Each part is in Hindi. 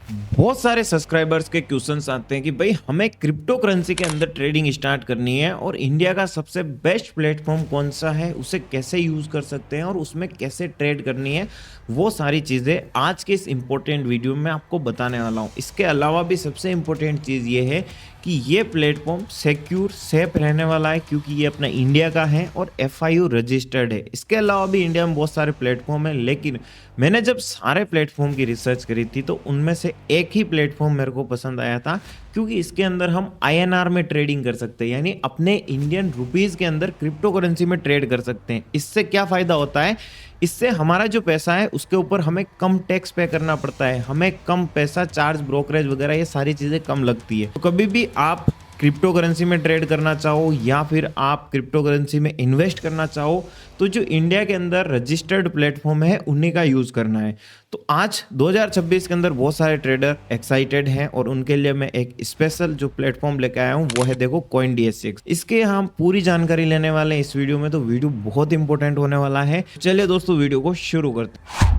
बहुत सारे सब्सक्राइबर्स के क्वेश्चंस आते हैं कि भाई हमें क्रिप्टो करेंसी के अंदर ट्रेडिंग स्टार्ट करनी है और इंडिया का सबसे बेस्ट प्लेटफॉर्म कौन सा है, उसे कैसे यूज़ कर सकते हैं और उसमें कैसे ट्रेड करनी है। वो सारी चीज़ें आज के इस इम्पोर्टेंट वीडियो में आपको बताने वाला हूँ। इसके अलावा भी सबसे इम्पोर्टेंट चीज़ ये है कि ये प्लेटफॉर्म सिक्योर सेफ रहने वाला है क्योंकि ये अपना इंडिया का है और FIU रजिस्टर्ड है। इसके अलावा भी इंडिया में बहुत सारे प्लेटफॉर्म हैं, लेकिन मैंने जब सारे प्लेटफॉर्म की रिसर्च करी थी तो उनमें से एक ही प्लेटफॉर्म मेरे को पसंद आया था, क्योंकि इसके अंदर हम INR में ट्रेडिंग कर सकते हैं, यानी अपने इंडियन रुपीस के अंदर क्रिप्टो करेंसी में ट्रेड कर सकते हैं। इससे क्या फ़ायदा होता है, इससे हमारा जो पैसा है उसके ऊपर हमें कम टैक्स पे करना पड़ता है, हमें कम पैसा चार्ज, ब्रोकरेज वगैरह ये सारी चीज़ें कम लगती है। तो कभी भी आप क्रिप्टो करेंसी में ट्रेड करना चाहो या फिर आप क्रिप्टो करेंसी में इन्वेस्ट करना चाहो तो जो इंडिया के अंदर रजिस्टर्ड प्लेटफॉर्म है उन्हीं का यूज़ करना है। तो आज 2026 के अंदर बहुत सारे ट्रेडर एक्साइटेड हैं और उनके लिए मैं एक स्पेशल जो प्लेटफॉर्म लेके आया हूँ वो है, देखो, CoinDSX। इसके हम पूरी जानकारी लेने वाले हैं इस वीडियो में, तो वीडियो बहुत इंपॉर्टेंट होने वाला है। चलिए दोस्तों, वीडियो को शुरू करते हैं।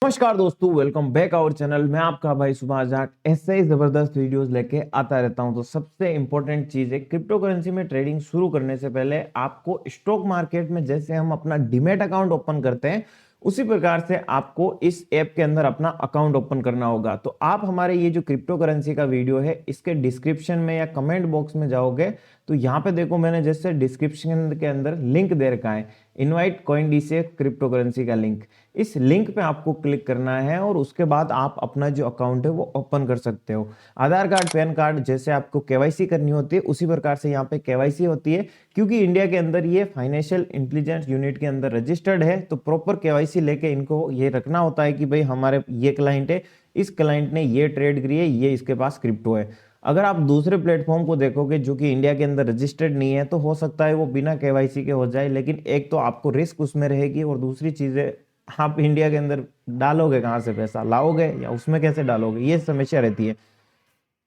नमस्कार दोस्तों, वेलकम बैक आवर चैनल। मैं आपका भाई सुभाष जाट ऐसे ही जबरदस्त वीडियोस लेके आता रहता हूं। तो सबसे इंपॉर्टेंट चीज है, क्रिप्टो करेंसी में ट्रेडिंग शुरू करने से पहले आपको स्टॉक मार्केट में जैसे हम अपना डीमैट अकाउंट ओपन करते हैं उसी प्रकार से आपको इस ऐप के अंदर अपना अकाउंट ओपन करना होगा। तो आप हमारे ये जो क्रिप्टो करेंसी का वीडियो है इसके डिस्क्रिप्शन में या कमेंट बॉक्स में जाओगे तो यहाँ पे देखो मैंने जैसे डिस्क्रिप्शन के अंदर लिंक दे रखा है, इनवाइट CoinDSX क्रिप्टो करेंसी का लिंक। इस लिंक पे आपको क्लिक करना है और उसके बाद आप अपना जो अकाउंट है वो ओपन कर सकते हो। आधार कार्ड, पैन कार्ड जैसे आपको KYC करनी होती है उसी प्रकार से यहाँ पे KYC होती है, क्योंकि इंडिया के अंदर ये फाइनेंशियल इंटेलिजेंस यूनिट के अंदर रजिस्टर्ड है। तो प्रॉपर KYC लेके इनको ये रखना होता है कि भाई हमारे ये क्लाइंट है, इस क्लाइंट ने ये ट्रेड करी है, ये इसके पास क्रिप्टो है। अगर आप दूसरे प्लेटफॉर्म को देखोगे जो कि इंडिया के अंदर रजिस्टर्ड नहीं है तो हो सकता है वो बिना KYC के हो जाए, लेकिन एक तो आपको रिस्क उसमें रहेगी और दूसरी चीज़ें, आप इंडिया के अंदर डालोगे कहाँ से, पैसा लाओगे या उसमें कैसे डालोगे, ये समस्या रहती है।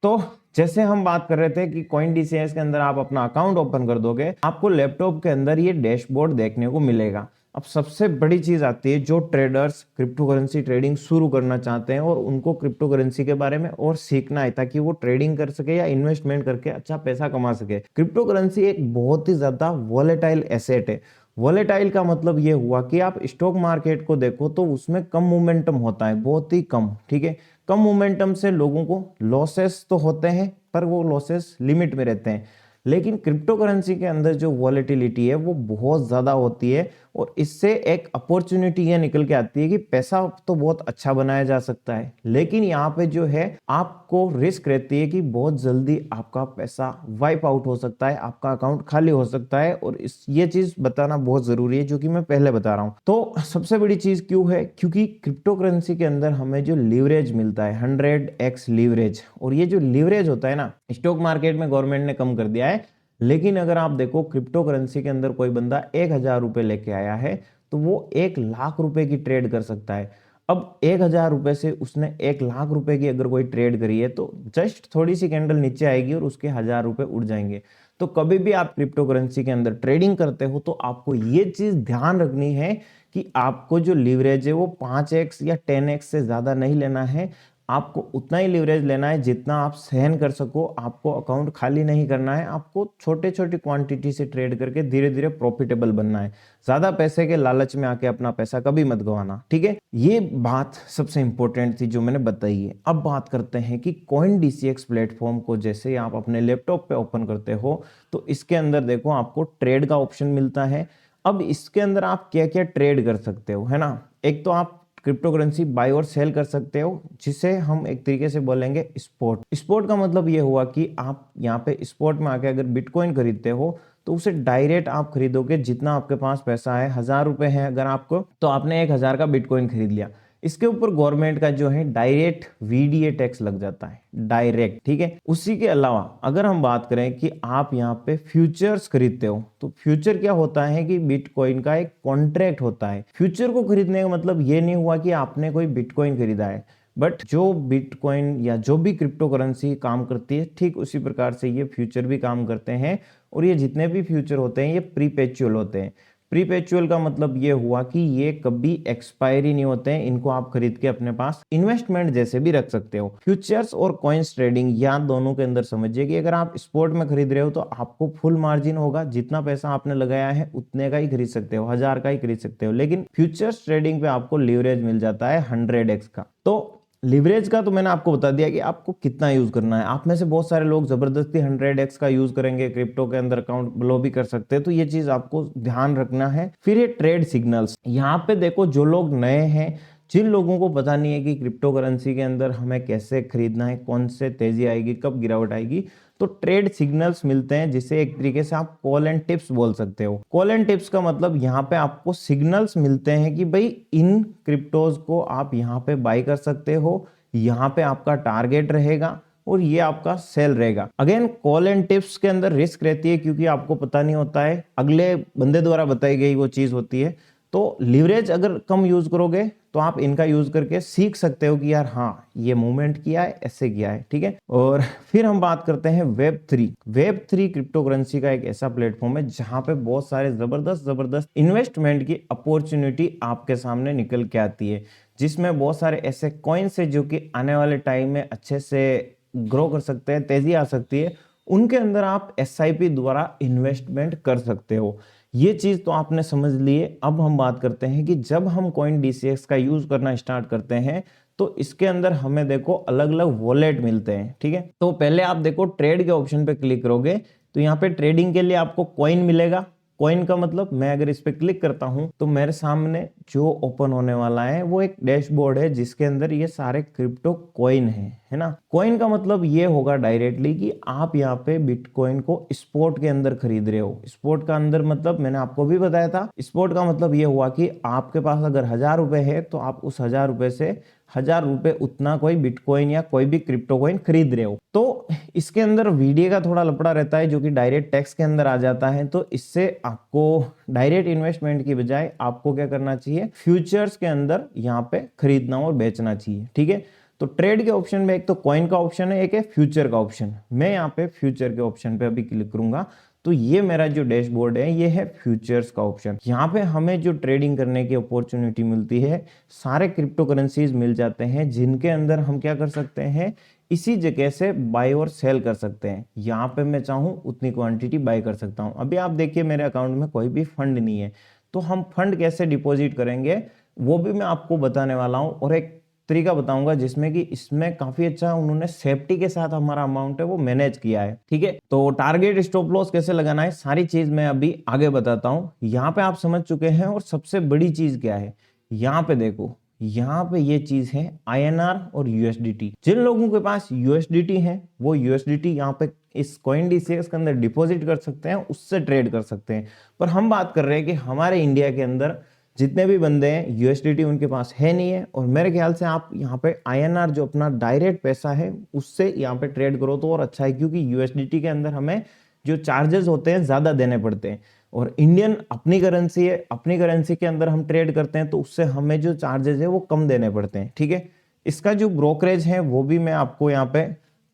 तो जैसे हम बात कर रहे थे कि CoinDSX के अंदर आप अपना अकाउंट ओपन कर दोगे, आपको लैपटॉप के अंदर ये डैशबोर्ड देखने को मिलेगा। अब सबसे बड़ी चीज आती है, जो ट्रेडर्स क्रिप्टो करेंसी ट्रेडिंग शुरू करना चाहते हैं और उनको क्रिप्टो करेंसी के बारे में और सीखना है ताकि वो ट्रेडिंग कर सके या इन्वेस्टमेंट करके अच्छा पैसा कमा सके। क्रिप्टो करेंसी एक बहुत ही ज्यादा वॉलेटाइल एसेट है। वॉलेटाइल का मतलब ये हुआ कि आप स्टॉक मार्केट को देखो तो उसमें कम मोमेंटम होता है, बहुत ही कम, ठीक है। कम मोमेंटम से लोगों को लॉसेस तो होते हैं पर वो लॉसेस लिमिट में रहते हैं, लेकिन क्रिप्टो करेंसी के अंदर जो वॉलेटिलिटी है वो बहुत ज़्यादा होती है और इससे एक अपॉर्चुनिटी ये निकल के आती है कि पैसा तो बहुत अच्छा बनाया जा सकता है, लेकिन यहाँ पे जो है आपको रिस्क रहती है कि बहुत जल्दी आपका पैसा वाइप आउट हो सकता है, आपका अकाउंट खाली हो सकता है। और ये चीज़ बताना बहुत ज़रूरी है जो कि मैं पहले बता रहा हूँ। तो सबसे बड़ी चीज़ क्यों है, क्योंकि क्रिप्टो करेंसी के अंदर हमें जो लीवरेज मिलता है 100x लीवरेज, और ये जो लीवरेज होता है ना, स्टॉक मार्केट में गवर्नमेंट ने कम कर दिया है, लेकिन अगर आप देखो क्रिप्टो करेंसी के अंदर कोई बंदा 1,000 रुपए लेके आया है तो वो 1,00,000 रुपए की ट्रेड कर सकता है। अब 1,000 रुपए से उसने 1,00,000 रुपए की अगर कोई ट्रेड करी है तो जस्ट थोड़ी सी कैंडल नीचे आएगी और उसके 1,000 रुपए उड़ जाएंगे। तो कभी भी आप क्रिप्टो करेंसी के अंदर ट्रेडिंग करते हो तो आपको ये चीज ध्यान रखनी है कि आपको जो लीवरेज है वो 5x या 10x से ज्यादा नहीं लेना है। आपको उतना ही लीवरेज लेना है जितना आप सहन कर सको। आपको अकाउंट खाली नहीं करना है, आपको छोटे छोटी क्वांटिटी से ट्रेड करके धीरे धीरे प्रॉफिटेबल बनना है। ज्यादा पैसे के लालच में आके अपना पैसा कभी मत गवाना, ठीक है। ये बात सबसे इंपॉर्टेंट थी जो मैंने बताई है। अब बात करते हैं कि CoinDSX प्लेटफॉर्म को जैसे आप अपने लैपटॉप पे ओपन करते हो तो इसके अंदर देखो आपको ट्रेड का ऑप्शन मिलता है। अब इसके अंदर आप क्या क्या ट्रेड कर सकते हो, है ना। एक तो आप क्रिप्टो करेंसी बाय और सेल कर सकते हो, जिसे हम एक तरीके से बोलेंगे स्पॉट। स्पॉट का मतलब ये हुआ कि आप यहाँ पे स्पॉट में आके अगर बिटकॉइन खरीदते हो तो उसे डायरेक्ट आप खरीदोगे, जितना आपके पास पैसा है, 1,000 रुपए है अगर आपको, तो आपने 1,000 का बिटकॉइन खरीद लिया। इसके ऊपर गवर्नमेंट का जो है डायरेक्ट VDA टैक्स लग जाता है, डायरेक्ट, ठीक है। उसी के अलावा अगर हम बात करें कि आप यहाँ पे फ्यूचर्स खरीदते हो तो फ्यूचर क्या होता है कि बिटकॉइन का एक कॉन्ट्रैक्ट होता है। फ्यूचर को खरीदने का मतलब ये नहीं हुआ कि आपने कोई बिटकॉइन खरीदा है, बट जो बिटकॉइन या जो भी क्रिप्टो करेंसी काम करती है ठीक उसी प्रकार से ये फ्यूचर भी काम करते हैं। और ये जितने भी फ्यूचर होते हैं ये प्रीपेचुअल होते हैं। प्रीपेचुअल का मतलब ये हुआ कि ये कभी एक्सपायरी नहीं होते हैं, इनको आप खरीद के अपने पास इन्वेस्टमेंट जैसे भी रख सकते हो। फ्यूचर्स और कॉइन्स ट्रेडिंग, या दोनों के अंदर समझिए कि अगर आप स्पोर्ट में खरीद रहे हो तो आपको फुल मार्जिन होगा, जितना पैसा आपने लगाया है उतने का ही खरीद सकते हो, 1000 का ही खरीद सकते हो। लेकिन फ्यूचर्स ट्रेडिंग पे आपको लीवरेज मिल जाता है 100x का। तो लिवरेज का तो मैंने आपको बता दिया कि आपको कितना यूज करना है। आप में से बहुत सारे लोग जबरदस्ती 100x का यूज करेंगे, क्रिप्टो के अंदर अकाउंट ब्लो भी कर सकते हैं, तो ये चीज आपको ध्यान रखना है। फिर ये ट्रेड सिग्नल्स, यहाँ पे देखो जो लोग नए हैं, जिन लोगों को पता नहीं है कि क्रिप्टो करेंसी के अंदर हमें कैसे खरीदना है, कौन से तेजी आएगी, कब गिरावट आएगी, तो ट्रेड सिग्नल्स मिलते हैं, जिसे एक तरीके से आप कॉल एंड टिप्स बोल सकते हो। कॉल एंड टिप्स का मतलब यहाँ पे आपको सिग्नल्स मिलते हैं कि भाई इन क्रिप्टोज को आप यहाँ पे बाय कर सकते हो, यहाँ पे आपका टारगेट रहेगा और ये आपका सेल रहेगा। अगेन कॉल एंड टिप्स के अंदर रिस्क रहती है, क्योंकि आपको पता नहीं होता है, अगले बंदे द्वारा बताई गई वो चीज होती है। तो लिवरेज अगर कम यूज करोगे तो आप इनका यूज करके सीख सकते हो कि यार हाँ ये मूवमेंट किया है, ऐसे किया है, ठीक है। और फिर हम बात करते हैं वेब3। वेब3 क्रिप्टो करेंसी का एक ऐसा प्लेटफॉर्म है जहां पे बहुत सारे जबरदस्त इन्वेस्टमेंट की अपॉर्चुनिटी आपके सामने निकल के आती है, जिसमें बहुत सारे ऐसे कॉइन्स है जो कि आने वाले टाइम में अच्छे से ग्रो कर सकते हैं, तेजी आ सकती है, उनके अंदर आप SIP द्वारा इन्वेस्टमेंट कर सकते हो। ये चीज तो आपने समझ लिए। अब हम बात करते हैं कि जब हम कॉइन DCX का यूज करना स्टार्ट करते हैं तो इसके अंदर हमें देखो अलग अलग वॉलेट मिलते हैं, ठीक है। तो पहले आप देखो ट्रेड के ऑप्शन पे क्लिक करोगे तो यहाँ पे ट्रेडिंग के लिए आपको कॉइन मिलेगा। कॉइन का मतलब, मैं अगर इस पे क्लिक करता हूं तो मेरे सामने जो ओपन होने वाला है वो एक डैशबोर्ड है, जिसके अंदर ये सारे क्रिप्टो कॉइन है ना। कॉइन का मतलब ये होगा डायरेक्टली कि आप यहाँ पे बिटकॉइन को स्पॉट के अंदर खरीद रहे हो। स्पॉट का अंदर मतलब मैंने आपको भी बताया था, स्पॉट का मतलब ये हुआ कि आपके पास अगर 1000 रुपए है तो आप उस 1000 रुपए से 1000 रुपए उतना कोई बिटकॉइन या कोई भी क्रिप्टो कॉइन खरीद रहे हो। तो इसके अंदर वीडियो का थोड़ा लफड़ा रहता है जो कि डायरेक्ट टैक्स के अंदर आ जाता है, तो इससे आपको डायरेक्ट इन्वेस्टमेंट की बजाय आपको क्या करना चाहिए, फ्यूचर्स के अंदर यहाँ पे खरीदना और बेचना चाहिए, ठीक है। तो ट्रेड के ऑप्शन में एक तो कॉइन का ऑप्शन है, एक है फ्यूचर का ऑप्शन। मैं यहाँ पे फ्यूचर के ऑप्शन पे अभी क्लिक करूंगा तो ये मेरा जो डैशबोर्ड है ये है फ्यूचर्स का ऑप्शन। यहाँ पे हमें जो ट्रेडिंग करने की अपॉर्चुनिटी मिलती है, सारे क्रिप्टो करेंसीज मिल जाते हैं, जिनके अंदर हम क्या कर सकते हैं, इसी जगह से बाय और सेल कर सकते हैं। यहाँ पे मैं चाहूँ उतनी क्वांटिटी बाय कर सकता हूँ। अभी आप देखिए मेरे अकाउंट में कोई भी फंड नहीं है, तो हम फंड कैसे डिपॉजिट करेंगे वो भी मैं आपको बताने वाला हूँ, और एक तरीका बताऊंगा जिसमें कि इसमें काफी अच्छा उन्होंने सेफ्टी के साथ हमारा अमाउंट है वो मैनेज किया है, ठीक है। तो टारगेट स्टॉप लॉस कैसे लगाना है, सारी चीज मैं अभी आगे बताता हूं। यहाँ पे आप समझ चुके हैं, और सबसे बड़ी चीज क्या है, यहाँ पे देखो, यहाँ पे ये चीज है INR और USDT। जिन लोगों के पास USDT है वो USDT यहाँ पे इस कॉइन DCX के अंदर डिपॉजिट कर सकते हैं, उससे ट्रेड कर सकते हैं। पर हम बात कर रहे हैं कि हमारे इंडिया के अंदर जितने भी बंदे हैं USDT उनके पास है नहीं है, और मेरे ख्याल से आप यहाँ पे INR जो अपना डायरेक्ट पैसा है उससे यहाँ पे ट्रेड करो तो और अच्छा है, क्योंकि USDT के अंदर हमें जो चार्जेस होते हैं ज्यादा देने पड़ते हैं, और इंडियन अपनी करेंसी है, अपनी करेंसी के अंदर हम ट्रेड करते हैं तो उससे हमें जो चार्जेस है वो कम देने पड़ते हैं, ठीक है। इसका जो ब्रोकरेज है वो भी मैं आपको यहाँ पे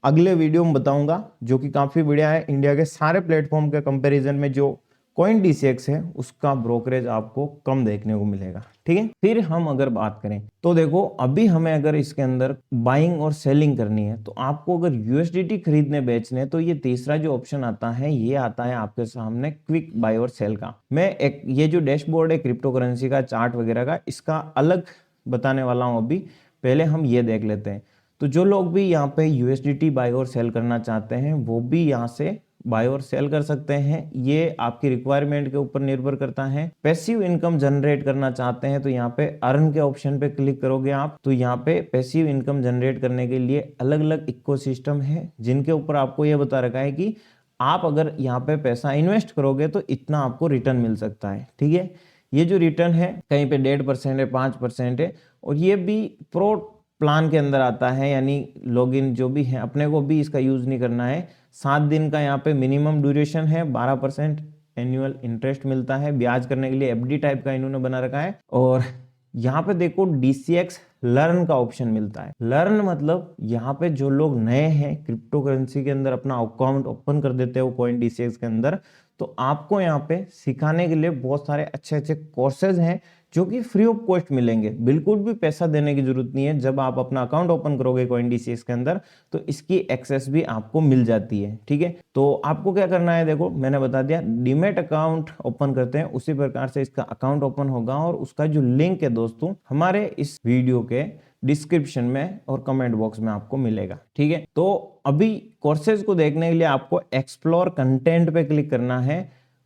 अगले वीडियो में बताऊंगा, जो कि काफी बढ़िया है। इंडिया के सारे प्लेटफॉर्म के कंपैरिजन में जो कॉइन DCX है उसका ब्रोकरेज आपको कम देखने को मिलेगा, ठीक है। फिर हम अगर बात करें तो देखो, अभी हमें अगर इसके अंदर बाइंग और सेलिंग करनी है, तो आपको अगर USDT खरीदने बेचने, तो ये तीसरा जो ऑप्शन आता है ये आता है आपके सामने क्विक बाय और सेल का। मैं एक ये जो डैशबोर्ड है क्रिप्टो करेंसी का, चार्ट वगैरह का, इसका अलग बताने वाला हूं। अभी पहले हम ये देख लेते हैं। तो जो लोग भी यहाँ पे USDT बाय और सेल करना चाहते हैं वो भी यहाँ से बाय और सेल कर सकते हैं, ये आपकी रिक्वायरमेंट के ऊपर निर्भर करता है। पैसिव इनकम जनरेट करना चाहते हैं तो यहाँ पे अर्न के ऑप्शन पे क्लिक करोगे आप, तो यहाँ पे पैसिव इनकम जनरेट करने के लिए अलग अलग इकोसिस्टम है, जिनके ऊपर आपको ये बता रखा है कि आप अगर यहाँ पे पैसा इन्वेस्ट करोगे तो इतना आपको रिटर्न मिल सकता है, ठीक है। ये जो रिटर्न है कहीं पे 1.5% है, 5% है, और ये भी प्रो प्लान के अंदर आता है, यानी लॉगिन जो भी है अपने को भी इसका यूज नहीं करना है। 7 दिन का यहाँ पे मिनिमम ड्यूरेशन है, 12% एनुअल इंटरेस्ट मिलता है, ब्याज करने के लिए FD टाइप का इन्होंने बना रखा है। और यहाँ पे देखो DCX लर्न का ऑप्शन मिलता है। लर्न मतलब यहाँ पे जो लोग नए हैं क्रिप्टो करेंसी के अंदर अपना अकाउंट ओपन कर देते हो कॉइन DCX के अंदर, तो आपको यहाँ पे सिखाने के लिए बहुत सारे अच्छे अच्छे कोर्सेज हैं जो कि फ्री ऑफ कॉस्ट मिलेंगे। बिल्कुल भी पैसा देने की जरूरत नहीं है। जब आप अपना अकाउंट ओपन करोगे CoinDCX के अंदर तो इसकी एक्सेस भी आपको मिल जाती है। ठीक है, तो आपको क्या करना है, देखो मैंने बता दिया, डीमैट अकाउंट ओपन करते हैं उसी प्रकार से इसका अकाउंट ओपन होगा और उसका जो लिंक है दोस्तों हमारे इस वीडियो के डिस्क्रिप्शन में और कमेंट बॉक्स में आपको मिलेगा। ठीक है, तो अभी कोर्सेज को देखने के लिए आपको एक्सप्लोर कंटेंट पे क्लिक करना है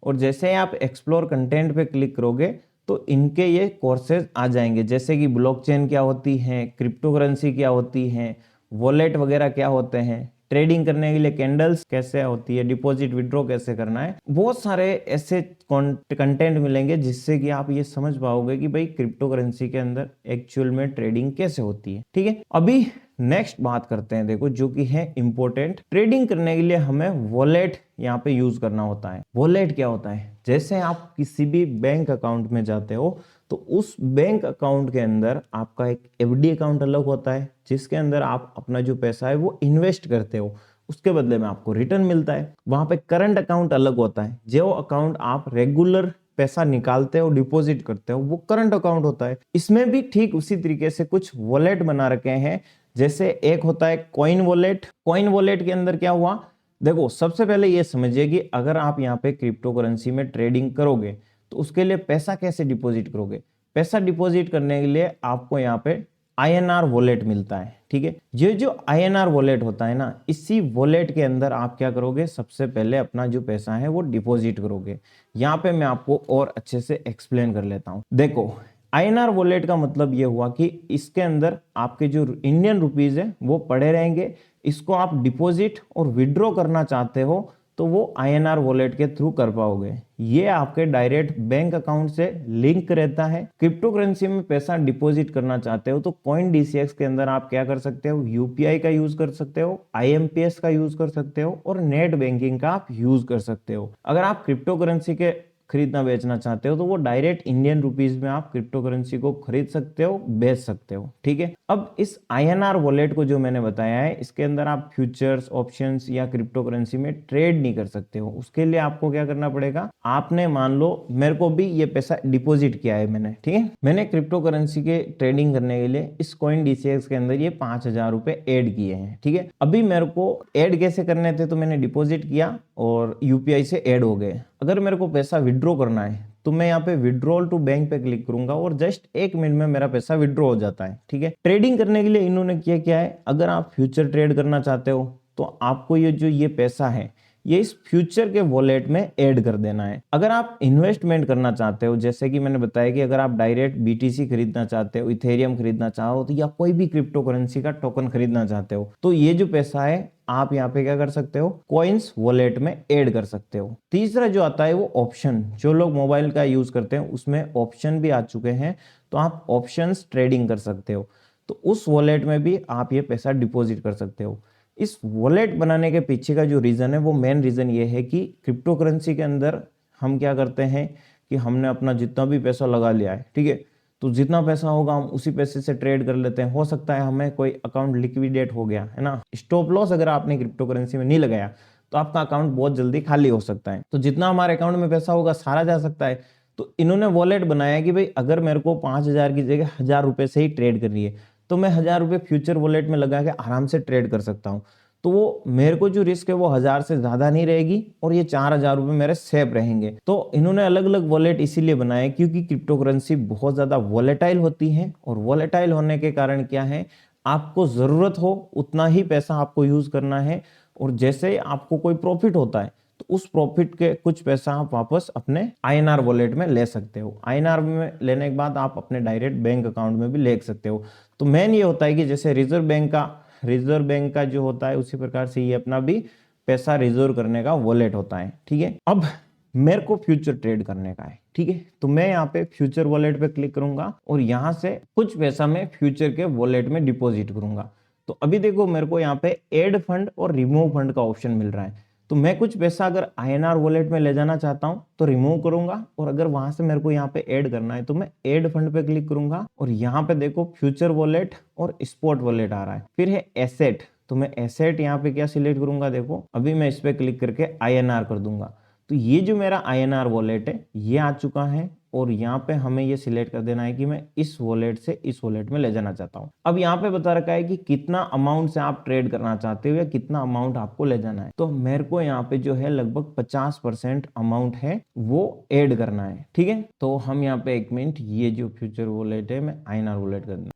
और जैसे ही आप एक्सप्लोर कंटेंट पे क्लिक करोगे तो इनके ये कोर्सेज आ जाएंगे, जैसे कि ब्लॉकचेन क्या होती है, क्रिप्टो करेंसी क्या होती है, वॉलेट वगैरह क्या होते हैं, ट्रेडिंग करने के लिए कैंडल्स कैसे होती है, डिपॉजिट विड्रॉ कैसे करना है। बहुत सारे ऐसे कंटेंट मिलेंगे जिससे कि आप ये समझ पाओगे कि भाई क्रिप्टो करेंसी के अंदर एक्चुअल में ट्रेडिंग कैसे होती है। ठीक है, अभी नेक्स्ट बात करते हैं, देखो जो कि है इंपॉर्टेंट। ट्रेडिंग करने के लिए हमें वॉलेट यहाँ पे यूज करना होता है। वॉलेट क्या होता है, जैसे आप किसी भी बैंक अकाउंट में जाते हो तो उस बैंक अकाउंट के अंदर आपका एक एफडी अकाउंट अलग होता है जिसके अंदर आप अपना जो पैसा है वो इन्वेस्ट करते हो, उसके बदले में आपको रिटर्न मिलता है। वहां पे करंट अकाउंट अलग होता है, जो अकाउंट आप रेगुलर पैसा निकालते हो डिपॉजिट करते हो वो करंट अकाउंट होता है। इसमें भी ठीक उसी तरीके से कुछ वॉलेट बना रखे हैं, जैसे एक होता है कॉइन वॉलेट। कॉइन वॉलेट के अंदर क्या हुआ, देखो सबसे पहले ये समझिए कि अगर आप यहाँ पे क्रिप्टो करेंसी में ट्रेडिंग करोगे तो उसके लिए पैसा कैसे डिपॉजिट करोगे। पैसा डिपॉजिट करने के लिए आपको यहाँ पे INR वॉलेट मिलता है। ठीक है, ये जो INR वॉलेट होता है ना, इसी वॉलेट के अंदर आप क्या करोगे, सबसे पहले अपना जो पैसा है वो डिपॉजिट करोगे। यहाँ पे मैं आपको और अच्छे से एक्सप्लेन कर लेता हूँ। देखो INR वॉलेट का मतलब ये हुआ कि इसके अंदर आपके जो इंडियन रुपीज है वो पड़े रहेंगे। इसको आप डिपॉजिट और विड्रॉ करना चाहते हो तो वो INR वॉलेट के थ्रू कर पाओगे। ये आपके डायरेक्ट बैंक अकाउंट से लिंक रहता है। क्रिप्टो करेंसी में पैसा डिपॉजिट करना चाहते हो तो CoinDCX के अंदर आप क्या कर सकते हो, UPI का यूज कर सकते हो, IMPS का यूज कर सकते हो और नेट बैंकिंग का आप यूज कर सकते हो। अगर आप क्रिप्टो करेंसी के खरीदना बेचना चाहते हो तो वो डायरेक्ट इंडियन रुपीज में आप क्रिप्टो करेंसी को खरीद सकते हो, बेच सकते हो। ठीक है, अब इस INR वॉलेट को जो मैंने बताया है इसके अंदर आप फ्यूचर्स, ऑप्शंस या क्रिप्टो करेंसी में ट्रेड नहीं कर सकते हो। उसके लिए आपको क्या करना पड़ेगा, आपने मान लो मेरे को भी ये पैसा डिपॉजिट किया है मैंने, ठीक है, मैंने क्रिप्टो करेंसी के ट्रेडिंग करने के लिए इस CoinDCX के अंदर ये 5,000 रुपए ऐड किए हैं। ठीक है, अभी मेरे को ऐड कैसे करने थे, तो मैंने डिपॉजिट किया और UPI से ऐड हो गए। अगर मेरे को पैसा विड्रॉ करना है तो मैं यहाँ पे विड्रॉल टू बैंक पे क्लिक करूंगा और जस्ट 1 मिनट में मेरा पैसा विड्रॉ हो जाता है। ठीक है, ट्रेडिंग करने के लिए इन्होंने किया क्या है, अगर आप फ्यूचर ट्रेड करना चाहते हो तो आपको ये पैसा है ये इस फ्यूचर के वॉलेट में ऐड कर देना है। अगर आप इन्वेस्टमेंट करना चाहते हो, जैसे कि मैंने बताया कि अगर आप डायरेक्ट BTC खरीदना चाहते हो, इथेरियम खरीदना चाहो तो या कोई भी क्रिप्टो करेंसी का टोकन खरीदना चाहते हो तो ये जो पैसा है आप यहाँ पे क्या कर सकते हो, कॉइन्स वॉलेट में ऐड कर सकते हो। तीसरा जो आता है वो ऑप्शन, जो लोग मोबाइल का यूज करते हैं उसमें ऑप्शन भी आ चुके हैं तो आप ऑप्शंस ट्रेडिंग कर सकते हो। तो उस वॉलेट में भी आप ये पैसा डिपॉजिट कर सकते हो। इस वॉलेट बनाने के पीछे का जो रीजन है वो मेन रीजन ये है कि क्रिप्टो करेंसी के अंदर हम क्या करते हैं कि हमने अपना जितना भी पैसा लगा लिया है, ठीक है, तो जितना पैसा होगा हम उसी पैसे से ट्रेड कर लेते हैं। हो सकता है हमें कोई अकाउंट लिक्विडेट हो गया है ना, स्टॉप लॉस अगर आपने क्रिप्टो करेंसी में नहीं लगाया तो आपका अकाउंट बहुत जल्दी खाली हो सकता है। तो जितना हमारे अकाउंट में पैसा होगा सारा जा सकता है। तो इन्होंने वॉलेट बनाया कि भाई अगर मेरे को 5,000 की जगह 1,000 रुपए से ही ट्रेड करनी है तो मैं 1,000 रुपए फ्यूचर वॉलेट में लगा के आराम से ट्रेड कर सकता हूँ। तो वो मेरे को जो रिस्क है वो 1,000 से ज्यादा नहीं रहेगी और ये 4,000 रुपए मेरे सेफ रहेंगे। तो इन्होंने अलग अलग वॉलेट इसीलिए बनाए क्योंकि क्रिप्टो करेंसी बहुत ज्यादा वॉलेटाइल होती है और वॉलेटाइल होने के कारण क्या है, आपको जरूरत हो उतना ही पैसा आपको यूज करना है और जैसे आपको कोई प्रॉफिट होता है तो उस प्रॉफिट के कुछ पैसा आप वापस अपने INR वॉलेट में ले सकते हो। INR में लेने के बाद आप अपने डायरेक्ट बैंक अकाउंट में भी ले सकते हो। तो मेन ये होता है कि जैसे रिजर्व बैंक का जो होता है उसी प्रकार से ये अपना भी पैसा रिजर्व करने का वॉलेट होता है। ठीक है, अब मेरे को फ्यूचर ट्रेड करने का है, ठीक है, तो मैं यहाँ पे फ्यूचर वॉलेट पे क्लिक करूंगा और यहाँ से कुछ पैसा मैं फ्यूचर के वॉलेट में डिपॉजिट करूंगा। तो अभी देखो मेरे को यहाँ पे ऐड फंड और रिमूव फंड का ऑप्शन मिल रहा है। तो मैं कुछ पैसा अगर INR वॉलेट में ले जाना चाहता हूं तो रिमूव करूंगा और अगर वहां से मेरे को यहाँ पे ऐड करना है तो मैं ऐड फंड पे क्लिक करूंगा और यहाँ पे देखो फ्यूचर वॉलेट और स्पॉट वॉलेट आ रहा है। फिर है एसेट, तो मैं एसेट यहाँ पे क्या सिलेक्ट करूंगा, देखो अभी मैं इस पे क्लिक करके INR कर दूंगा तो ये जो मेरा INR वॉलेट है ये आ चुका है और यहाँ पे हमें ये सिलेक्ट कर देना है कि मैं इस वॉलेट से इस वॉलेट में ले जाना चाहता हूँ। अब यहाँ पे बता रखा है कि कितना अमाउंट से आप ट्रेड करना चाहते हो या कितना अमाउंट आपको ले जाना है। तो मेरे को यहाँ पे जो है लगभग 50% अमाउंट है वो ऐड करना है। ठीक है, तो हम यहाँ पे 1 मिनट, ये जो फ्यूचर वॉलेट है मैं INR वॉलेट कर दूँ।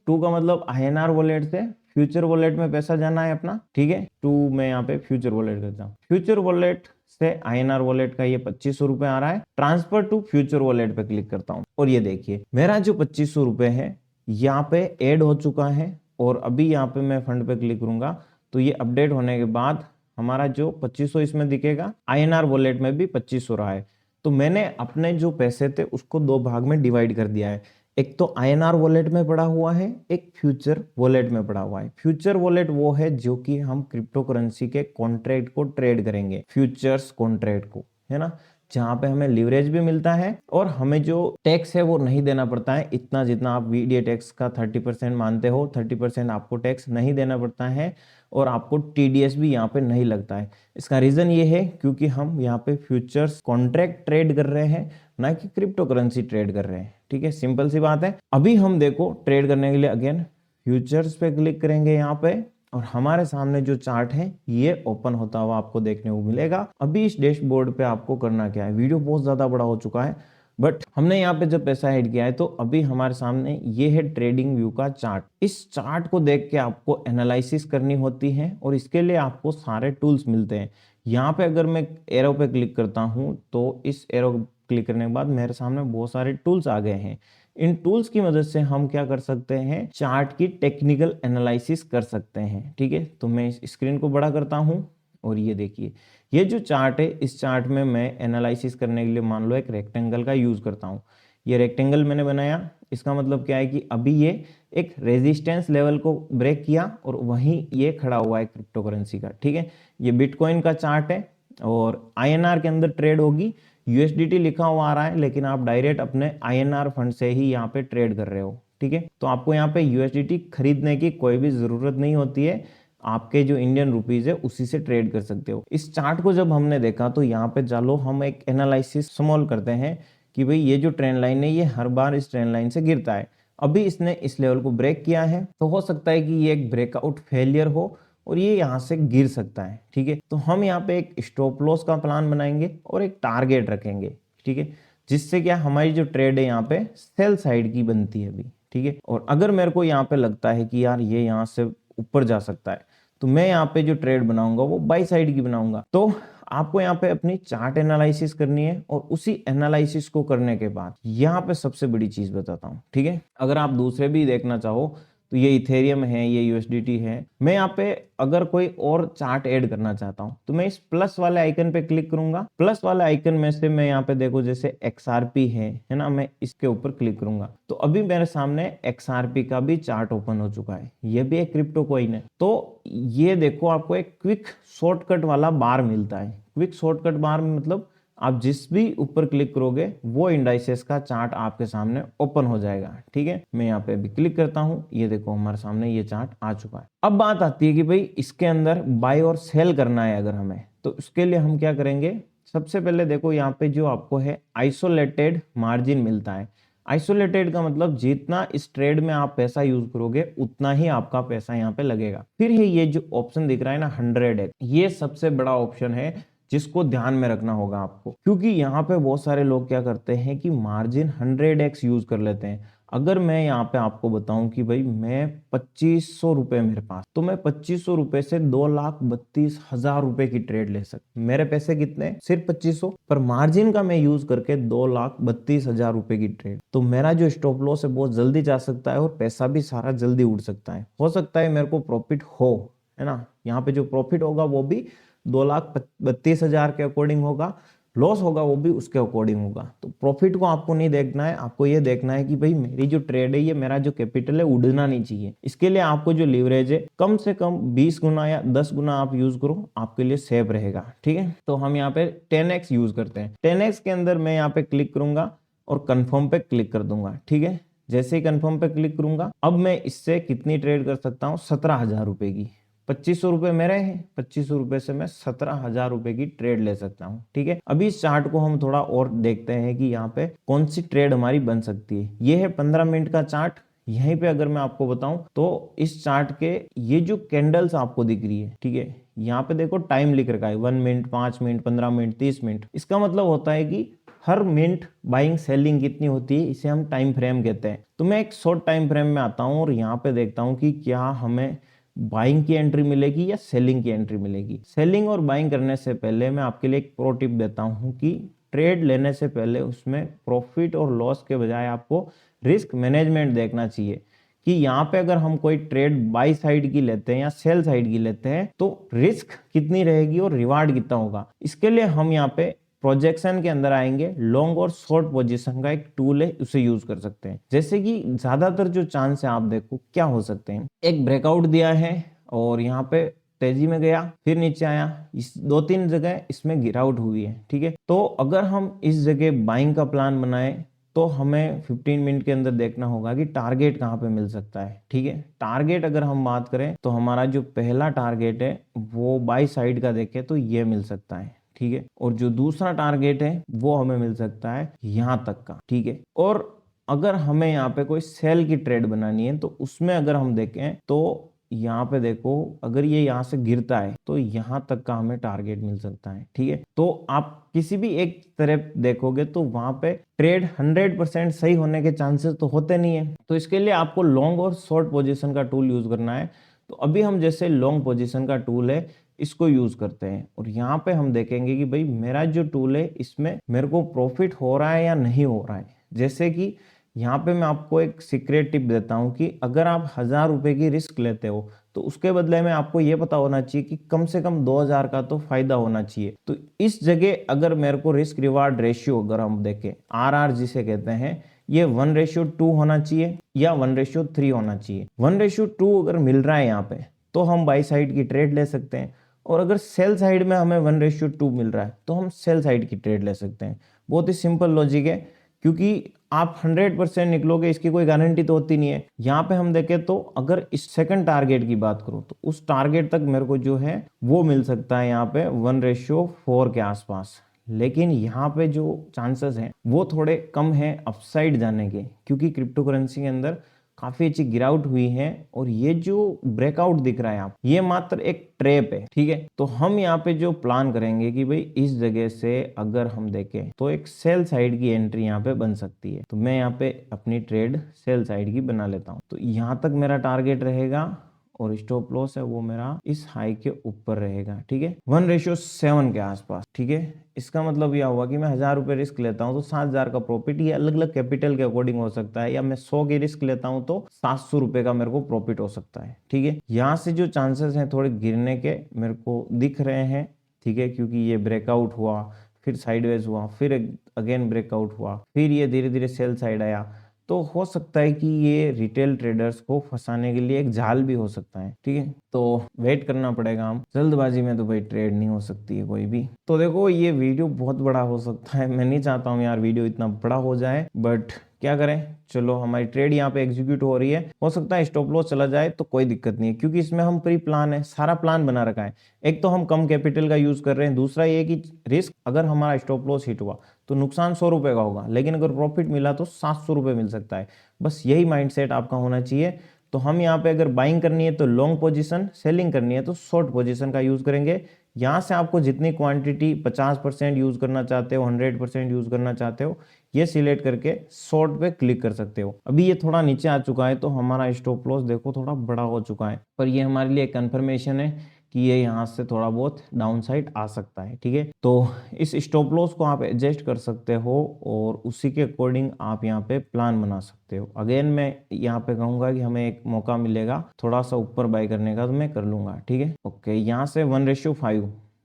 टू का मतलब INR वॉलेट से फ्यूचर वॉलेट में पैसा जाना है अपना। ठीक है, टू मैं यहाँ पे फ्यूचर वॉलेट करता हूँ। फ्यूचर वॉलेट से INR वॉलेट का ये 2500 रुपए आ रहा है। ट्रांसफर टू फ्यूचर वॉलेट पे क्लिक करता हूँ और ये देखिए मेरा जो 2500 रुपए है यहाँ पे ऐड हो चुका है। और अभी यहाँ पे मैं फंड पे क्लिक करूंगा तो ये अपडेट होने के बाद हमारा जो 2500 इसमें दिखेगा, INR वॉलेट में भी 2500 रहा है। तो मैंने अपने जो पैसे थे उसको 2 भाग में डिवाइड कर दिया है। एक तो INR वॉलेट में पड़ा हुआ है, एक फ्यूचर वॉलेट में पड़ा हुआ है। फ्यूचर वॉलेट वो है जो कि हम क्रिप्टो करेंसी के कॉन्ट्रैक्ट को ट्रेड करेंगे, फ्यूचर्स कॉन्ट्रैक्ट को, है ना, जहां पे हमें लीवरेज भी मिलता है और हमें जो टैक्स है वो नहीं देना पड़ता है इतना, जितना आप VDA टैक्स का 30% मानते हो, 30% आपको टैक्स नहीं देना पड़ता है और आपको TDS भी यहाँ पे नहीं लगता है। इसका रीजन ये है क्योंकि हम यहाँ पे फ्यूचर्स कॉन्ट्रैक्ट ट्रेड कर रहे हैं, ना कि क्रिप्टो करेंसी ट्रेड कर रहे हैं। ठीक है, सिंपल सी बात है। अभी हम देखो ट्रेड करने के लिए अगेन फ्यूचर्स पे क्लिक करेंगे यहाँ पे और हमारे सामने जो चार्ट है ये ओपन होता हुआ आपको देखने को मिलेगा। अभी इस डैशबोर्ड पे आपको करना क्या है, वीडियो बहुत ज्यादा बड़ा हो चुका है बट हमने यहाँ पे जब पैसा ऐड किया है तो अभी हमारे सामने ये है ट्रेडिंग व्यू का चार्ट। इस चार्ट को देख के आपको एनालिसिस करनी होती है और इसके लिए आपको सारे टूल्स मिलते हैं। यहाँ पे अगर मैं एरो पे क्लिक करता हूँ तो इस एरो क्लिक करने के बाद मेरे सामने बहुत सारे टूल्स आ गए हैं। इन टूल्स की मदद से हम क्या कर सकते हैं, चार्ट की टेक्निकल एनालिसिस कर सकते हैं। ठीक है, तो मैं इस स्क्रीन को बड़ा करता हूं और ये देखिए ये जो चार्ट है इस चार्ट में मैं एनालिसिस करने के लिए मान लो एक रेक्टेंगल का यूज करता हूं। ये रेक्टेंगल मैंने बनाया, इसका मतलब क्या है कि अभी ये एक रेजिस्टेंस लेवल को ब्रेक किया और वहीं ये खड़ा हुआ है क्रिप्टो करेंसी का। ठीक है, ये बिटकॉइन का चार्ट है और INR के अंदर ट्रेड होगी। USDT लिखा हुआ आ रहा है लेकिन आप डायरेक्ट अपने INR फंड से ही यहाँ पे ट्रेड कर रहे हो। ठीक है, तो आपको यहाँ पे USDT खरीदने की कोई भी जरूरत नहीं होती है, आपके जो इंडियन रुपीज है उसी से ट्रेड कर सकते हो। इस चार्ट को जब हमने देखा तो यहाँ पे चलो हम एक एनालिसिस स्मॉल करते हैं कि भाई ये जो ट्रेंड लाइन है ये हर बार इस ट्रेंड लाइन से गिरता है। अभी इसने इस लेवल को ब्रेक किया है तो हो सकता है कि ये एक ब्रेकआउट फेलियर हो और ये यहाँ से गिर सकता है। ठीक है, तो हम यहाँ पे एक स्टॉप लॉस का प्लान बनाएंगे और एक टारगेट रखेंगे। ठीक है, जिससे क्या हमारी जो ट्रेड है यहाँ पे सेल साइड की बनती है अभी। ठीक है, और अगर मेरे को यहाँ पे लगता है कि यार ये यहाँ से ऊपर जा सकता है तो मैं यहाँ पे जो ट्रेड बनाऊंगा वो बाई साइड की बनाऊंगा। तो आपको यहाँ पे अपनी चार्ट एनालिसिस करनी है और उसी एनालिसिस को करने के बाद यहाँ पे सबसे बड़ी चीज बताता हूँ। ठीक है, अगर आप दूसरे भी देखना चाहो तो ये इथेरियम है, ये USDT है। मैं यहाँ पे अगर कोई और चार्ट ऐड करना चाहता हूँ तो मैं इस प्लस वाले आइकन पे क्लिक करूंगा। प्लस वाले आइकन में से मैं यहाँ पे देखो जैसे XRP है ना, मैं इसके ऊपर क्लिक करूंगा तो अभी मेरे सामने XRP का भी चार्ट ओपन हो चुका है। ये भी एक क्रिप्टो कॉइन है। तो ये देखो आपको एक क्विक शॉर्टकट वाला बार मिलता है। क्विक शॉर्टकट बार में मतलब आप जिस भी ऊपर क्लिक करोगे वो इंडाइसेस का चार्ट आपके सामने ओपन हो जाएगा। ठीक है, मैं यहाँ पे अभी क्लिक करता हूँ, ये देखो हमारे सामने ये चार्ट आ चुका है। अब बात आती है कि भाई इसके अंदर बाय और सेल करना है अगर हमें, तो उसके लिए हम क्या करेंगे। सबसे पहले देखो यहाँ पे जो आपको है आइसोलेटेड मार्जिन मिलता है। आइसोलेटेड का मतलब जितना इस ट्रेड में आप पैसा यूज करोगे उतना ही आपका पैसा यहाँ पे लगेगा। फिर ये जो ऑप्शन दिख रहा है ना 100x, ये सबसे बड़ा ऑप्शन है जिसको ध्यान में रखना होगा आपको, क्योंकि यहाँ पे बहुत सारे लोग क्या करते हैं कि मार्जिन 100x यूज कर लेते हैं। अगर मैं यहाँ पे आपको बताऊं कि भाई मैं 2500 रुपए मेरे पास, तो मैं 2500 रुपए से 2,32,000 रुपए की ट्रेड ले सकता। मेरे पैसे कितने, सिर्फ 2500, पर मार्जिन का मैं यूज करके 2,32,000 रुपए की ट्रेड, तो मेरा जो स्टॉप लॉस है बहुत जल्दी जा सकता है और पैसा भी सारा जल्दी उड़ सकता है। हो सकता है मेरे को प्रॉफिट हो, है ना, यहाँ पे जो प्रॉफिट होगा वो भी 2,32,000 के अकॉर्डिंग होगा, लॉस होगा वो भी उसके अकॉर्डिंग होगा। तो प्रॉफिट को आपको नहीं देखना है, आपको ये देखना है कि भाई मेरी जो ट्रेड है ये मेरा जो कैपिटल है उड़ना नहीं चाहिए। इसके लिए आपको जो लीवरेज है कम से कम 20 गुना या 10 गुना आप यूज करो, आपके लिए सेफ रहेगा। ठीक है, तो हम यहाँ पे 10x यूज करते हैं। 10x के अंदर मैं यहाँ पे क्लिक करूंगा और कंफर्म पे क्लिक कर दूंगा। ठीक है, जैसे ही कंफर्म पे क्लिक करूंगा अब मैं इससे कितनी ट्रेड कर सकता हूँ, 17,000 रुपए की। 2500 रुपए मेरे हैं, 2500 रुपए से मैं 17,000 रुपए की ट्रेड ले सकता हूँ। ठीक है, अभी इस चार्ट को हम थोड़ा और देखते हैं कि यहाँ पे कौन सी ट्रेड हमारी बन सकती है। ये है 15 मिनट का चार्ट। यहीं पे अगर मैं आपको बताऊं तो इस चार्ट के ये जो कैंडल्स आपको दिख रही है, ठीक है, यहाँ पे देखो टाइम लिख रखा है 1 मिनट, 5 मिनट, 15 मिनट, 30 मिनट। इसका मतलब होता है कि हर मिनट बाइंग सेलिंग कितनी होती है, इसे हम टाइम फ्रेम कहते हैं। तो मैं एक शॉर्ट टाइम फ्रेम में आता हूँ और यहाँ पे देखता हूँ कि क्या हमें बाइंग की एंट्री मिलेगी या सेलिंग की एंट्री मिलेगी। सेलिंग और बाइंग करने से पहले मैं आपके लिए एक प्रो टिप देता हूँ कि ट्रेड लेने से पहले उसमें प्रॉफिट और लॉस के बजाय आपको रिस्क मैनेजमेंट देखना चाहिए कि यहाँ पे अगर हम कोई ट्रेड बाई साइड की लेते हैं या सेल साइड की लेते हैं तो रिस्क कितनी रहेगी और रिवार्ड कितना होगा। इसके लिए हम यहाँ पे प्रोजेक्शन के अंदर आएंगे, लॉन्ग और शॉर्ट पोजीशन का एक टूल है, उसे यूज कर सकते हैं। जैसे कि ज्यादातर जो चांस है आप देखो क्या हो सकते हैं, एक ब्रेकआउट दिया है और यहाँ पे तेजी में गया, फिर नीचे आया, इस 2-3 जगह इसमें गिरावट हुई है। ठीक है, तो अगर हम इस जगह बाइंग का प्लान बनाए तो हमें 15 मिनट के अंदर देखना होगा कि टारगेट कहाँ पे मिल सकता है। ठीक है, टारगेट अगर हम बात करें तो हमारा जो पहला टारगेट है वो बाई साइड का देखें तो ये मिल सकता है। ठीक है, और जो दूसरा टारगेट है वो हमें मिल सकता है यहां तक का। ठीक है, और अगर हमें यहाँ पे कोई सेल की ट्रेड बनानी है तो उसमें अगर हम देखें तो यहाँ पे देखो अगर ये यहाँ से गिरता है तो यहाँ तक का हमें टारगेट मिल सकता है। ठीक है, तो आप किसी भी एक तरफ देखोगे तो वहां पे ट्रेड 100% सही होने के चांसेस तो होते नहीं है। तो इसके लिए आपको लॉन्ग और शॉर्ट पोजीशन का टूल यूज करना है। तो अभी हम जैसे लॉन्ग पोजीशन का टूल है इसको यूज करते हैं और यहाँ पे हम देखेंगे कि भाई मेरा जो टूल है इसमें मेरे को प्रॉफिट हो रहा है या नहीं हो रहा है। जैसे कि यहाँ पे मैं आपको एक सीक्रेट टिप देता हूँ कि अगर आप 1000 रुपए की रिस्क लेते हो तो उसके बदले में आपको ये पता होना चाहिए कि कम से कम 2000 का तो फायदा होना चाहिए। तो इस जगह अगर मेरे को रिस्क रिवार्ड रेशियो अगर हम देखें, RR जिसे कहते हैं, ये 1:2 होना चाहिए या 1:3 होना चाहिए। 1:2 अगर मिल रहा है यहाँ पे तो हम बाई साइड की ट्रेड ले सकते हैं, और अगर सेल साइड में हमें 1:2 मिल रहा है तो हम सेल साइड की ट्रेड ले सकते हैं। बहुत ही सिंपल लॉजिक है, क्योंकि आप 100% निकलोगे इसकी कोई गारंटी तो होती नहीं है। यहाँ पे हम देखें तो अगर इस सेकंड टारगेट की बात करूं तो उस टारगेट तक मेरे को जो है वो मिल सकता है यहाँ पे 1:4 के आसपास। लेकिन यहाँ पे जो चांसेस हैं वो थोड़े कम हैं अपसाइड जाने के, क्योंकि क्रिप्टो करेंसी के अंदर काफी अच्छी गिरावट हुई है और ये जो ब्रेकआउट दिख रहा है आप, ये मात्र एक ट्रैप है। ठीक है, तो हम यहाँ पे जो प्लान करेंगे कि भाई इस जगह से अगर हम देखें तो एक सेल साइड की एंट्री यहाँ पे बन सकती है। तो मैं यहाँ पे अपनी ट्रेड सेल साइड की बना लेता हूँ। तो यहाँ तक मेरा टारगेट रहेगा और स्टॉप लॉस है वो मेरा इस हाई के ऊपर रहेगा। ठीक है, 1:7 के आसपास। ठीक है, इसका मतलब यह हुआ कि मैं 1000 रुपए रिस्क लेता हूं तो 7000 का प्रॉफिट। ये अलग अलग कैपिटल के अकॉर्डिंग हो सकता है, या मैं 100 की रिस्क लेता हूं तो 700 रुपए का मेरे को प्रॉफिट हो सकता है। ठीक है, यहाँ से जो चांसेस हैं थोड़े गिरने के मेरे को दिख रहे हैं। ठीक है, क्योंकि ये ब्रेकआउट हुआ, फिर साइडवेज हुआ, फिर अगेन ब्रेकआउट हुआ, फिर ये धीरे धीरे सेल साइड आया। तो हो सकता है कि ये रिटेल ट्रेडर्स को फंसाने के लिए एक जाल भी हो सकता है। ठीक है, तो वेट करना पड़ेगा। हम जल्दबाजी में तो भाई ट्रेड नहीं हो सकती है कोई भी। तो देखो ये वीडियो बहुत बड़ा हो सकता है, मैं नहीं चाहता हूँ यार वीडियो इतना बड़ा हो जाए, बट क्या करें, चलो हमारी ट्रेड यहाँ पे एग्जीक्यूट हो रही है। हो सकता है स्टॉप लॉस चला जाए तो कोई दिक्कत नहीं है, क्योंकि इसमें हम प्री प्लान है, सारा प्लान बना रखा है। एक तो हम कम कैपिटल का यूज कर रहे हैं, दूसरा ये कि रिस्क अगर हमारा स्टॉप लॉस हिट हुआ तो नुकसान 100 रुपए का होगा, लेकिन अगर प्रॉफिट मिला तो 700 रुपए मिल सकता है। बस यही माइंडसेट आपका होना चाहिए। तो हम यहाँ पे अगर बाइंग करनी है तो लॉन्ग पोजीशन, सेलिंग करनी है तो शॉर्ट पोजीशन का यूज करेंगे। यहाँ से आपको जितनी क्वांटिटी 50% यूज करना चाहते हो, 100% यूज करना चाहते हो, ये सिलेक्ट करके शॉर्ट पे क्लिक कर सकते हो। अभी ये थोड़ा नीचे आ चुका है तो हमारा स्टॉप लॉस देखो थोड़ा बड़ा हो चुका है, पर ये हमारे लिए कंफर्मेशन है कि ये यहाँ से थोड़ा बहुत डाउन साइड आ सकता है। ठीक है, तो इस स्टॉप लॉस को आप एडजस्ट कर सकते हो और उसी के अकॉर्डिंग आप यहाँ पे प्लान बना सकते हो। अगेन मैं यहाँ पे कहूंगा कि हमें एक मौका मिलेगा थोड़ा सा ऊपर बाय करने का तो मैं कर लूंगा। ठीक है, ओके, यहाँ से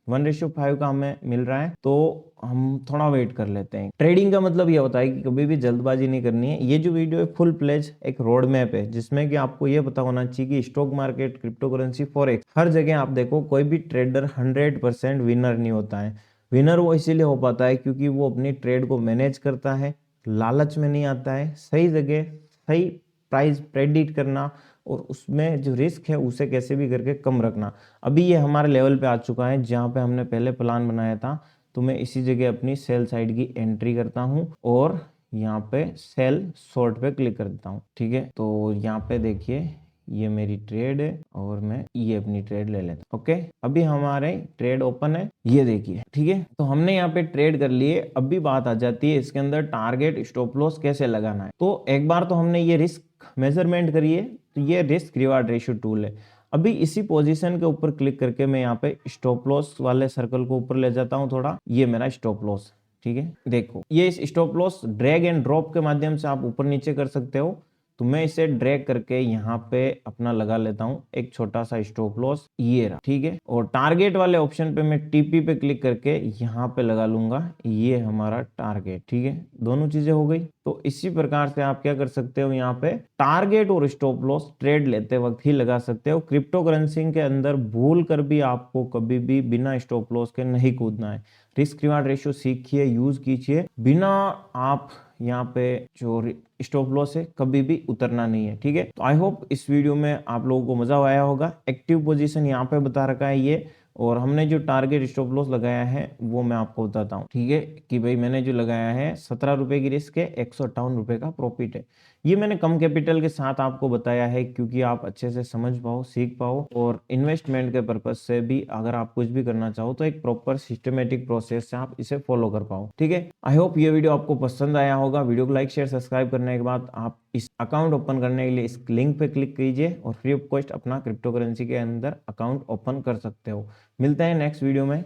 1:5 का हमें मिल रहा है तो हम थोड़ा वेट कर लेते हैं। ट्रेडिंग का मतलब ये होता है कि कभी भी जल्दबाजी नहीं करनी है। ये जो वीडियो है फुल प्लेज एक रोड मैप है, जिसमें कि आपको ये पता होना चाहिए कि stock market, crypto currency, forex, हर जगह आप देखो कोई भी ट्रेडर 100% विनर नहीं होता है। विनर वो इसीलिए हो पाता है क्योंकि वो अपनी ट्रेड को मैनेज करता है, लालच में नहीं आता है, सही जगह सही प्राइस प्रेडिक्ट करना, और उसमें जो रिस्क है उसे कैसे भी करके कम रखना। अभी ये हमारे लेवल पे आ चुका है जहाँ पे हमने पहले प्लान बनाया था। तो मैं इसी जगह अपनी सेल साइड की एंट्री करता हूँ और यहाँ पे सेल शॉर्ट पे क्लिक कर देता हूँ। ठीक है, तो यहाँ पे देखिए ये मेरी ट्रेड है और मैं ये अपनी ट्रेड ले लेता हूँ। ओके, अभी हमारे ट्रेड ओपन है, ये देखिए। ठीक है, तो हमने यहाँ पे ट्रेड कर लिए। अभी बात आ जाती है इसके अंदर टारगेट स्टॉप लॉस कैसे लगाना है। तो एक बार तो हमने ये रिस्क मेजरमेंट करी है, तो ये रिस्क रिवार्ड रेशियो टूल है। अभी इसी पोजीशन के ऊपर क्लिक करके मैं यहाँ पे स्टॉप लॉस वाले सर्कल को ऊपर ले जाता हूँ थोड़ा, ये मेरा स्टॉप लॉस। ठीक है, देखो ये इस stop loss drag and drop के माध्यम से आप ऊपर नीचे कर सकते हो। तो मैं इसे ड्रैग करके यहाँ पे अपना लगा लेता हूँ एक छोटा सा स्टॉप लॉस, ये रहा। ठीक है, और टारगेट वाले ऑप्शन पे मैं टीपी पे क्लिक करके यहाँ पे लगा लूंगा, ये हमारा टारगेट। ठीक है, दोनों चीजें हो गई। तो इसी प्रकार से आप क्या कर सकते हो, यहाँ पे टारगेट और स्टॉप लॉस ट्रेड लेते वक्त ही लगा सकते हो। क्रिप्टो करेंसी के अंदर भूल कर भी आपको कभी भी बिना स्टॉप लॉस के नहीं कूदना है। रिस्क रिवार्ड रेशियो सीखिए, यूज कीजिए, बिना आप यहाँ पे जो स्टॉप लॉस है कभी भी उतरना नहीं है। ठीक है, तो आई होप इस वीडियो में आप लोगों को मजा आया होगा। एक्टिव पोजीशन यहाँ पे बता रखा है ये, और हमने जो टारगेट स्टॉप लॉस लगाया है वो मैं आपको बताता हूँ। ठीक है, कि भाई मैंने जो लगाया है 17 रुपए की रिस्क है, 158 रुपए का प्रॉफिट है। ये मैंने कम कैपिटल के साथ आपको बताया है क्योंकि आप अच्छे से समझ पाओ, सीख पाओ, और इन्वेस्टमेंट के पर्पज से भी अगर आप कुछ भी करना चाहो तो एक प्रॉपर सिस्टमेटिक प्रोसेस से आप इसे फॉलो कर पाओ। ठीक है, आई होप ये वीडियो आपको पसंद आया होगा। वीडियो को लाइक शेयर सब्सक्राइब करने के बाद आप इस अकाउंट ओपन करने के लिए इस लिंक पे क्लिक कीजिए और फ्री ऑफ कॉस्ट अपना क्रिप्टो करेंसी के अंदर अकाउंट ओपन कर सकते हो। मिलते हैं नेक्स्ट वीडियो में।